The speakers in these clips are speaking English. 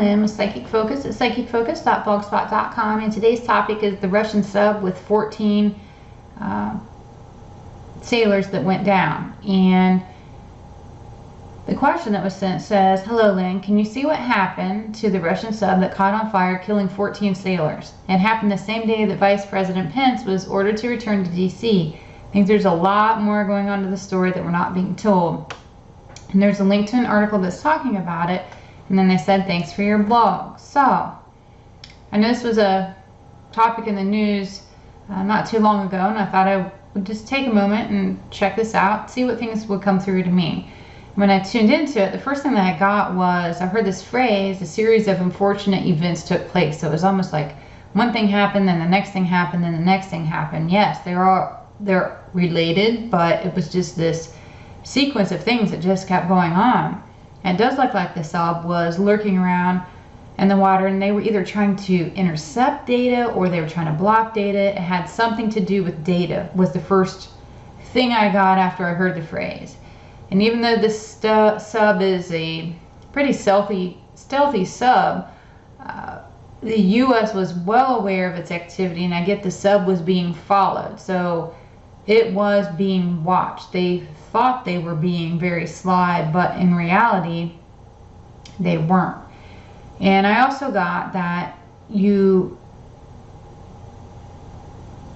Lynn with Psychic Focus at psychicfocus.blogspot.com, and today's topic is the Russian sub with 14 sailors that went down. And the question that was sent says, "Hello Lynn, can you see what happened to the Russian sub that caught on fire, killing 14 sailors? It happened the same day that Vice President Pence was ordered to return to DC. I think there's a lot more going on to the story that we're not being told." And there's a link to an article that's talking about it. And then they said, "Thanks for your blog." So, I know this was a topic in the news not too long ago, and I thought I would just take a moment and check this out, see what things would come through to me. When I tuned into it, the first thing that I got was, I heard this phrase, a series of unfortunate events took place. So it was almost like one thing happened, then the next thing happened, then the next thing happened. Yes, they're related, but it was just this sequence of things that just kept going on. And it does look like the sub was lurking around in the water, and they were either trying to intercept data or they were trying to block data. It had something to do with data, was the first thing I got after I heard the phrase. And even though this sub is a pretty stealthy sub, the U.S. was well aware of its activity, and I get the sub was being followed. So it was being watched. They thought they were being very sly, but in reality, they weren't. And I also got that you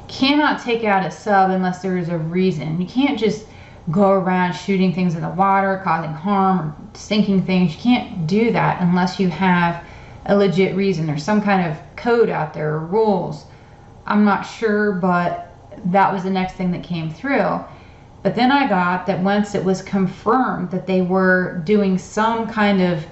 cannot take out a sub unless there is a reason. You can't just go around shooting things in the water, causing harm, or sinking things. You can't do that unless you have a legit reason. There's some kind of code out there, or rules. I'm not sure, but that was the next thing that came through. But then I got that once it was confirmed that they were doing some kind of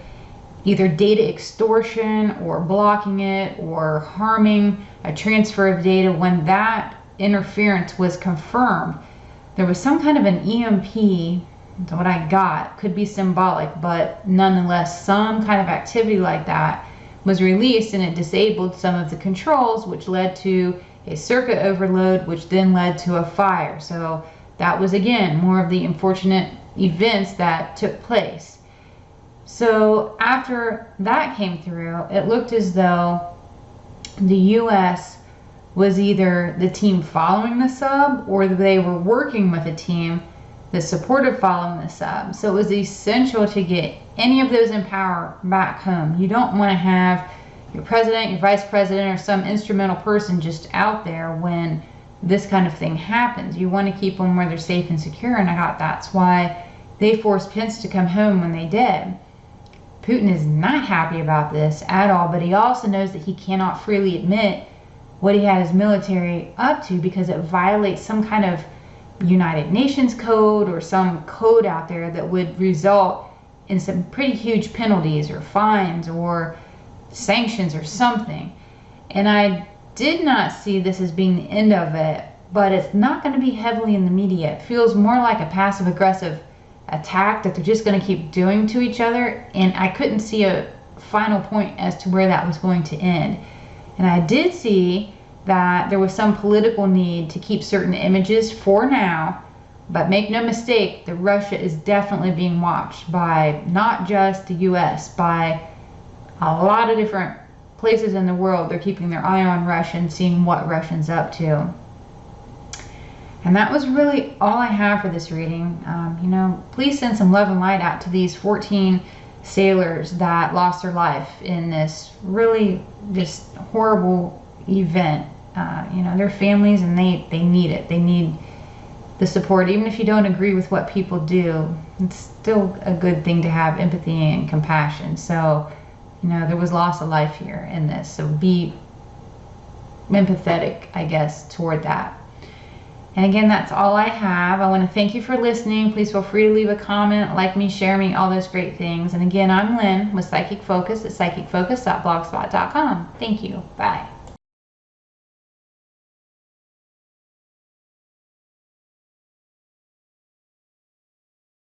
either data extortion or blocking it or harming a transfer of data, when that interference was confirmed, there was some kind of an EMP. What I got could be symbolic, but nonetheless some kind of activity like that was released, and it disabled some of the controls, which led to a circuit overload, which then led to a fire. So that was, again, more of the unfortunate events that took place. So after that came through, it looked as though the U.S. was either the team following the sub, or they were working with a team that supported following the sub. So it was essential to get any of those in power back home. You don't want to have your president, your vice president, or some instrumental person just out there when this kind of thing happens. You want to keep them where they're safe and secure, and I got that's why they forced Pence to come home when they did. Putin is not happy about this at all, but he also knows that he cannot freely admit what he had his military up to, because it violates some kind of United Nations code or some code out there that would result in some pretty huge penalties or fines or sanctions or something. And I did not see this as being the end of it, but it's not going to be heavily in the media. It feels more like a passive aggressive attack that they're just going to keep doing to each other, and I couldn't see a final point as to where that was going to end. And I did see that there was some political need to keep certain images for now, but make no mistake that Russia is definitely being watched by not just the US, by a lot of different places in the world. They're keeping their eye on Russia and seeing what Russia's up to. And that was really all I have for this reading. Please send some love and light out to these 14 sailors that lost their life in this really just horrible event. Their families, and they need it. They need the support. Even if you don't agree with what people do, it's still a good thing to have empathy and compassion. So, there was loss of life here in this. So be empathetic, I guess, toward that. And again, that's all I have. I want to thank you for listening. Please feel free to leave a comment, like me, share me, all those great things. And again, I'm Lynn with Psychic Focus at psychicfocus.blogspot.com. Thank you. Bye.